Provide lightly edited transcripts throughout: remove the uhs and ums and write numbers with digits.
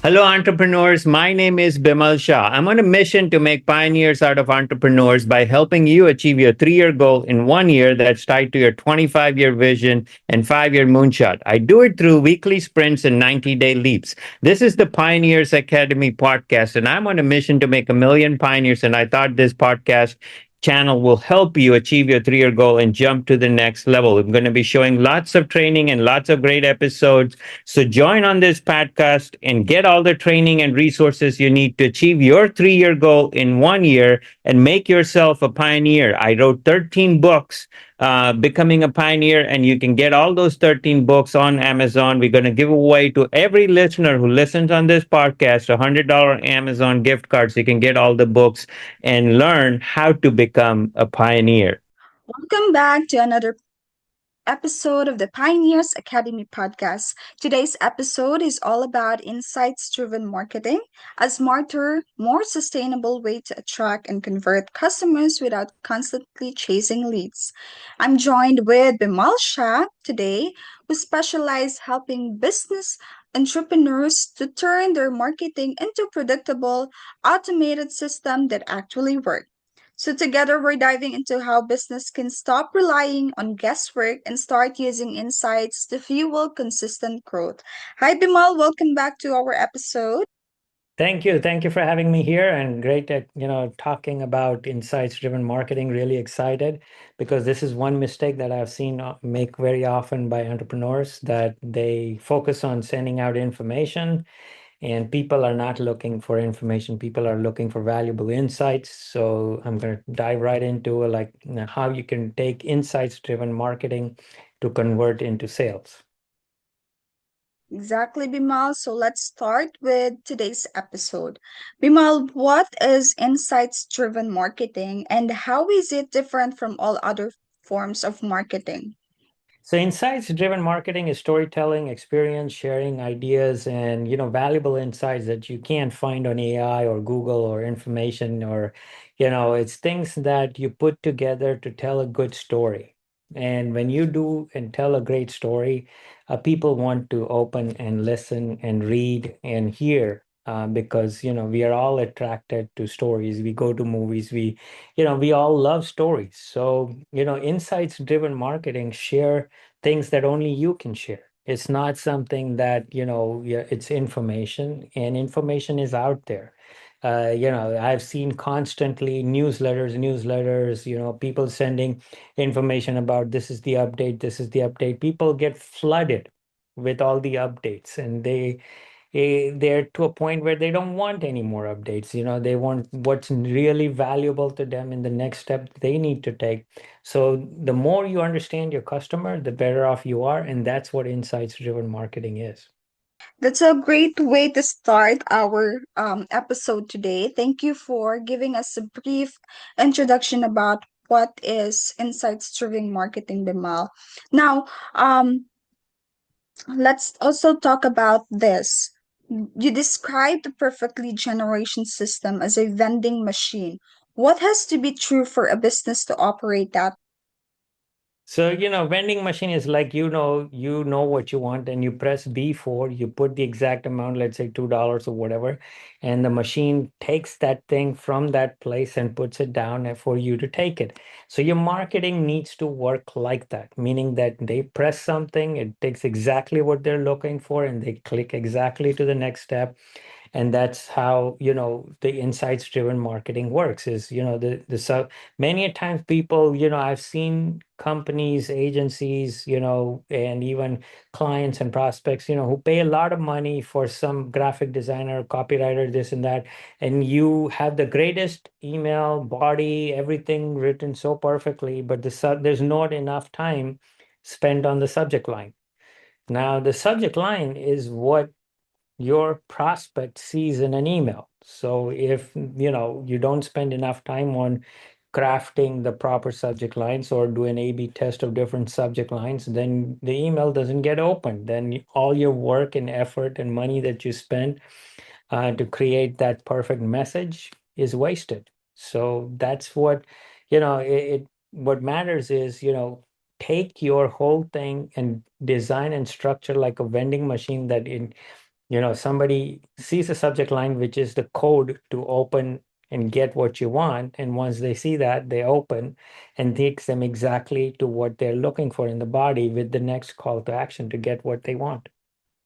Hello, entrepreneurs. My name is Bimal Shah. I'm on a mission to make pioneers out of entrepreneurs by helping you achieve your 3 year goal in 1 year that's tied to your 25-year vision and 5 year moonshot. I do it through weekly sprints and 90-day leaps. This is the Pioneers Academy podcast, and I'm on a mission to make a million pioneers. And I thought this podcast channel will help you achieve your 3 year goal and jump to the next level. I'm going to be showing lots of training and lots of great episodes, so join on this podcast and get all the training and resources you need to achieve your 3 year goal in 1 year and make yourself a pioneer. I wrote 13 books, Becoming a Pioneer, and you can get all those 13 books on Amazon. We're going to give away to every listener who listens on this podcast a $100 Amazon gift card so you can get all the books and learn how to become a pioneer. Welcome back to another episode of the Pioneers Academy podcast. Today's episode is all about insights driven marketing, a smarter, more sustainable way to attract and convert customers without constantly chasing leads. I'm joined with Bimal Shah today, who specializes helping business entrepreneurs to turn their marketing into predictable, automated system that actually work. So, together, we're diving into how business can stop relying on guesswork and start using insights to fuel consistent growth. Hi, Bimal. Welcome back to our episode. Thank you. Thank you for having me here and great at, talking about insights driven marketing. Really excited because this is one mistake that I've seen make very often by entrepreneurs that they focus on sending out information and people are not looking for information. People are looking for valuable insights. So I'm going to dive right into how you can take insights driven marketing to convert into sales. Exactly, Bimal. So, let's start with today's episode. Bimal, what is insights driven marketing and how is it different from all other forms of marketing? So insights driven marketing is storytelling, experience, sharing ideas and valuable insights that you can't find on AI or Google or information or it's things that you put together to tell a good story. And when you do and tell a great story, people want to open and listen and read and hear because we are all attracted to stories. We go to movies, we all love stories. So insights driven marketing share things that only you can share. It's not something that, yeah, it's information and information is out there. I've seen constantly newsletters, people sending information about this is the update, this is the update. People get flooded with all the updates and they're to a point where they don't want any more updates. They want what's really valuable to them in the next step they need to take. So the more you understand your customer, the better off you are, and that's what insights driven marketing is. That's a great way to start our episode today. Thank you for giving us a brief introduction about what is insights driven marketing, Bimal. Now, um, let's also talk about this. You described the perfect lead generation system as a vending machine. What has to be true for a business to operate that? So, vending machine is like, you know what you want and you press B4, you put the exact amount, let's say $2 or whatever, and the machine takes that thing from that place and puts it down for you to take it. So your marketing needs to work like that, meaning that they press something, it takes exactly what they're looking for, and they click exactly to the next step. And that's how the insights driven marketing works is the so many a times people, I've seen companies, agencies, and even clients and prospects, who pay a lot of money for some graphic designer, copywriter, this and that, and you have the greatest email body, everything written so perfectly, but there's not enough time spent on the subject line. Now the subject line is what your prospect sees in an email. So if you don't spend enough time on crafting the proper subject lines or do an A/B test of different subject lines, then the email doesn't get opened. Then all your work and effort and money that you spend to create that perfect message is wasted. So that's what what matters is take your whole thing and design and structure like a vending machine that Somebody sees a subject line, which is the code to open and get what you want. And once they see that, they open and takes them exactly to what they're looking for in the body with the next call to action to get what they want.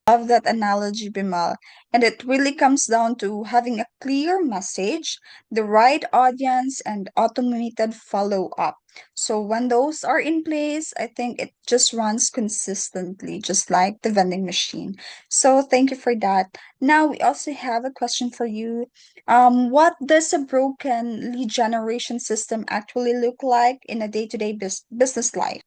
Love that analogy, Bimal. And it really comes down to having a clear message, the right audience, and automated follow up. So when those are in place, I think it just runs consistently, just like the vending machine. So thank you for that. Now we also have a question for you. What does a broken lead generation system actually look like in a day-to-day business life?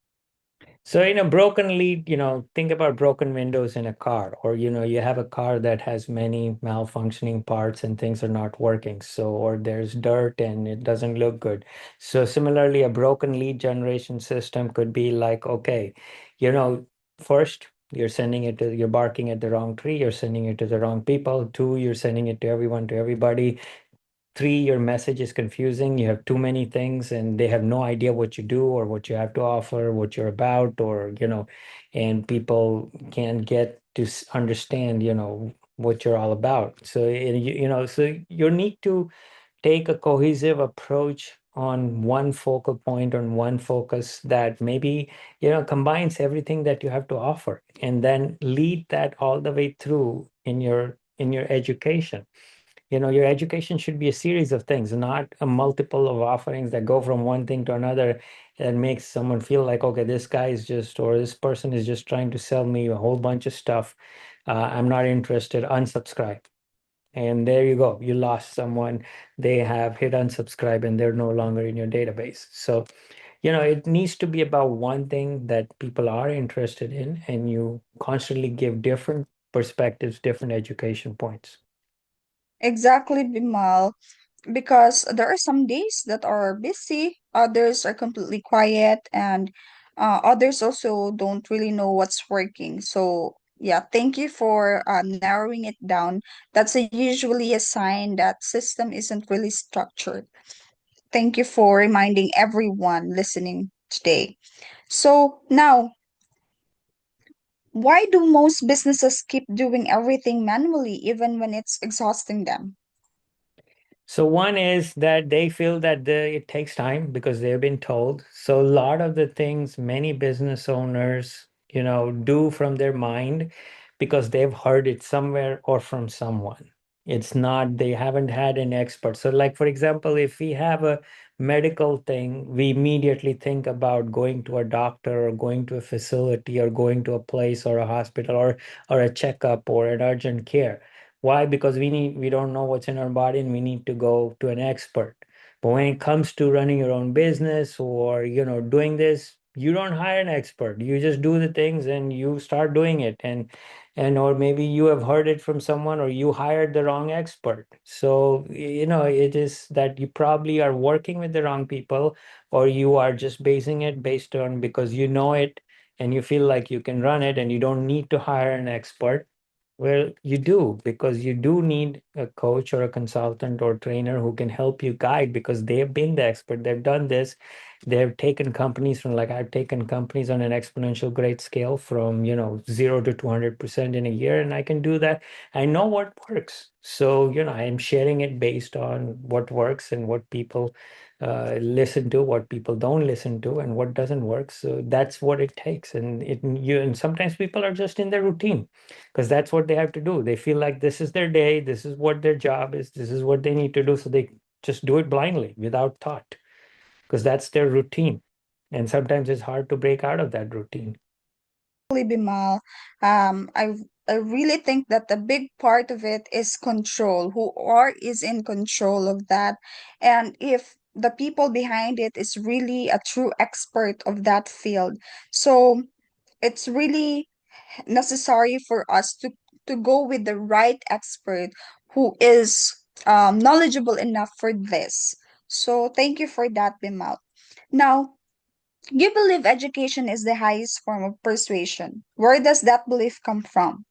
So in a broken lead, think about broken windows in a car, or you have a car that has many malfunctioning parts and things are not working. So, or there's dirt and it doesn't look good. So similarly, a broken lead generation system could be like, okay, you know, first you're barking at the wrong tree, you're sending it to the wrong people. Two, you're sending it to everyone, to everybody. Three, your message is confusing. You have too many things and they have no idea what you do or what you have to offer, what you're about, and people can't get to understand, what you're all about. So, so you need to take a cohesive approach on one focal point, on one focus that maybe, combines everything that you have to offer, and then lead that all the way through in your education. Your education should be a series of things, not a multiple of offerings that go from one thing to another and makes someone feel like, okay, this guy is just, or this person is just trying to sell me a whole bunch of stuff. I'm not interested, unsubscribe. And there you go. You lost someone. They have hit unsubscribe and they're no longer in your database. So, it needs to be about one thing that people are interested in, and you constantly give different perspectives, different education points. Exactly, Bimal. Because there are some days that are busy, others are completely quiet, and others also don't really know what's working. So, yeah, thank you for narrowing it down. That's usually a sign that system isn't really structured. Thank you for reminding everyone listening today. So, now, why do most businesses keep doing everything manually even when it's exhausting them? So one is that they feel that it takes time because they've been told. So a lot of the things many business owners, do from their mind because they've heard it somewhere or from someone. It's not, they haven't had an expert. So like, for example, if we have a medical thing, we immediately think about going to a doctor or going to a facility or going to a place or a hospital or a checkup or an urgent care. Why? Because we don't know what's in our body and we need to go to an expert. But when it comes to running your own business or, doing this, you don't hire an expert. You just do the things and you start doing it. And or maybe you have heard it from someone or you hired the wrong expert. So, it is that you probably are working with the wrong people, or you are just basing it based on because you know it and you feel like you can run it and you don't need to hire an expert. Well, you do, because you do need a coach or a consultant or trainer who can help you guide, because they've been the expert. They've done this. They've taken companies from, like, I've taken companies on an exponential great scale from, 0 to 200% in a year, and I can do that. I know what works. So, I'm sharing it based on what works and what people listen to, what people don't listen to, and what doesn't work. So that's what it takes. And sometimes people are just in their routine because that's what they have to do. They feel like this is their day, this is what their job is, this is what they need to do. So they just do it blindly without thought because that's their routine. And sometimes it's hard to break out of that routine. Bimal. I really think that the big part of it is control. Who or is in control of that, and if the people behind it is really a true expert of that field, so it's really necessary for us to go with the right expert who is knowledgeable enough for this. So thank you for that, Bimal. Now, you believe education is the highest form of persuasion. Where does that belief come from?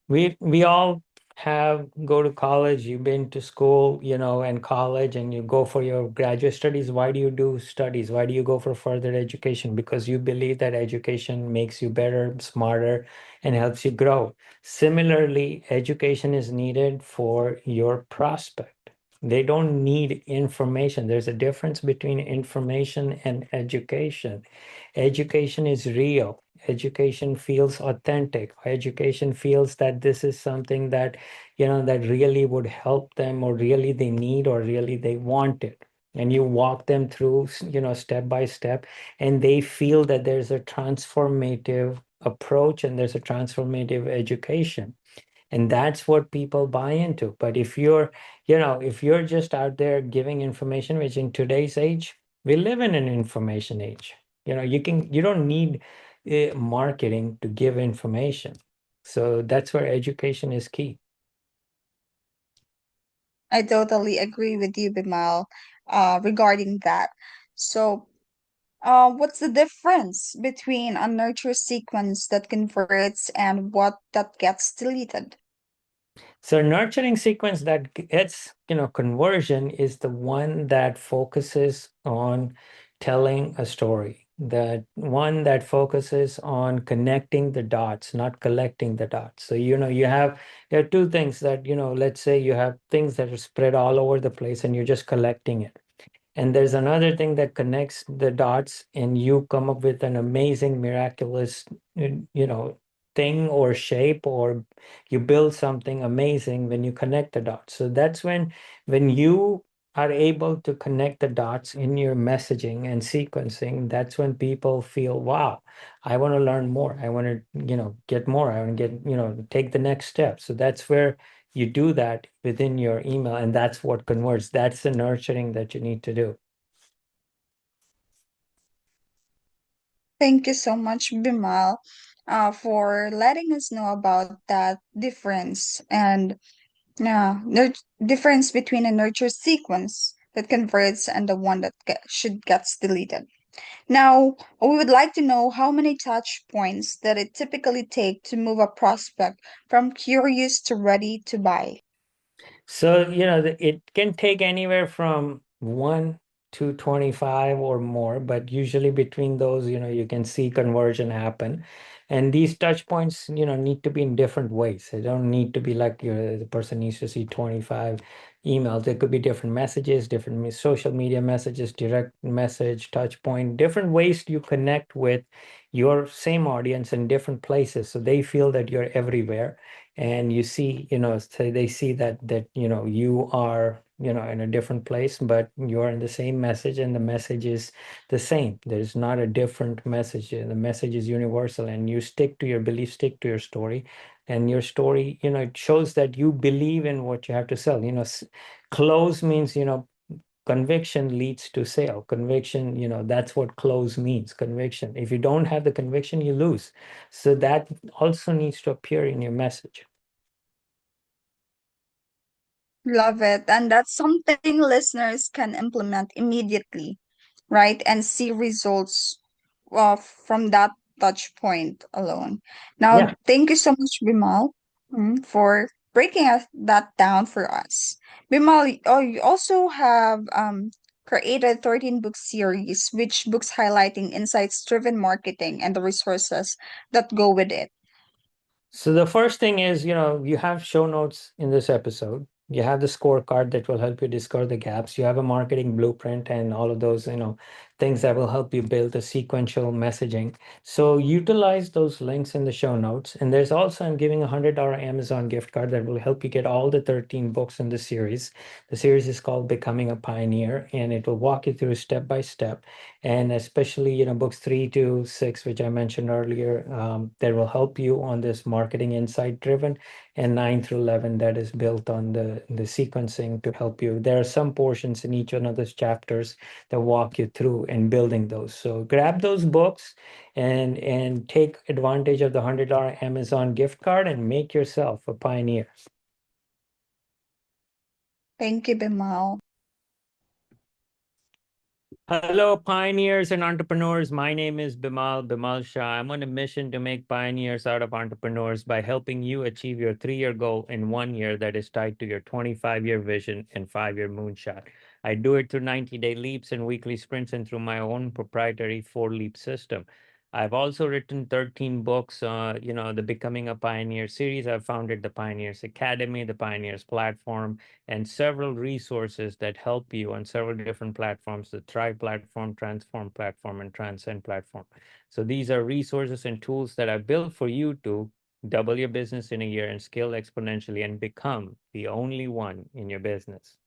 We all have go to college, you've been to school, and college, and you go for your graduate studies. Why do you do studies? Why do you go for further education? Because you believe that education makes you better, smarter, and helps you grow. Similarly, education is needed for your prospect. They don't need information. There's a difference between information and education. Education is real. Education feels authentic. Education feels that this is something that, that really would help them, or really they need, or really they want it. And you walk them through, step by step, and they feel that there's a transformative approach and there's a transformative education. And that's what people buy into. But if you're just out there giving information, which in today's age, we live in an information age. You don't need marketing to give information. So that's where education is key. I totally agree with you, Bimal, regarding that. So, what's the difference between a nurture sequence that converts and what that gets deleted? So nurturing sequence that gets, conversion is the one that focuses on telling a story. That one that focuses on connecting the dots, not collecting the dots. So, there are two things that, let's say you have things that are spread all over the place and you're just collecting it. And there's another thing that connects the dots, and you come up with an amazing, miraculous, thing or shape, or you build something amazing when you connect the dots. So that's when you are able to connect the dots in your messaging and sequencing, that's when people feel, wow, I want to learn more. I want to, get more. I want to get, take the next step. So that's where you do that within your email, and that's what converts. That's the nurturing that you need to do. Thank you so much, Bimal, for letting us know about that difference and difference between a nurture sequence that converts and the one that should gets deleted. Now, we would like to know how many touch points that it typically take to move a prospect from curious to ready to buy. So, it can take anywhere from 1 to 25 or more, but usually between those, you can see conversion happen. And these touch points, need to be in different ways. They don't need to be like the person needs to see 25 emails. There could be different messages, different social media messages, direct message, touch point, different ways you connect with your same audience in different places. So they feel that you're everywhere, and you see, so they see that you are, in a different place, but you're in the same message, and the message is the same. There's not a different message. The message is universal, and you stick to your belief, stick to your story. And your story, it shows that you believe in what you have to sell. Close means, conviction leads to sale. Conviction, that's what close means. Conviction. If you don't have the conviction, you lose. So that also needs to appear in your message. Love it. And that's something listeners can implement immediately, right? And see results from that touch point alone. Yeah. Now, thank you so much, Bimal, for breaking that down for us. Bimal, oh, you also have created 13 book series, which books highlighting insights-driven marketing and the resources that go with it. So the first thing is, you have show notes in this episode. You have the scorecard that will help you discover the gaps. You have a marketing blueprint and all of those, things that will help you build a sequential messaging. So utilize those links in the show notes. And there's also, I'm giving $100 Amazon gift card that will help you get all the 13 books in the series. The series is called Becoming a Pioneer, and it will walk you through step by step. And especially, books 3 to 6, which I mentioned earlier, that will help you on this marketing insight driven, and 9 through 11 that is built on the sequencing to help you. There are some portions in each one of those chapters that walk you through and building those. So grab those books and take advantage of the $100 Amazon gift card and make yourself a pioneer. Thank you, Bimal. Hello, pioneers and entrepreneurs. My name is Bimal Shah. I'm on a mission to make pioneers out of entrepreneurs by helping you achieve your 3 year goal in 1 year that is tied to your 25-year vision and 5 year moonshot. I do it through 90-day leaps and weekly sprints and through my own proprietary 4 leap system. I've also written 13 books, the Becoming a Pioneer series. I've founded the Pioneers Academy, the Pioneers platform, and several resources that help you on several different platforms: the Thrive platform, Transform platform, and Transcend platform. So these are resources and tools that I built for you to double your business in a year and scale exponentially and become the only one in your business.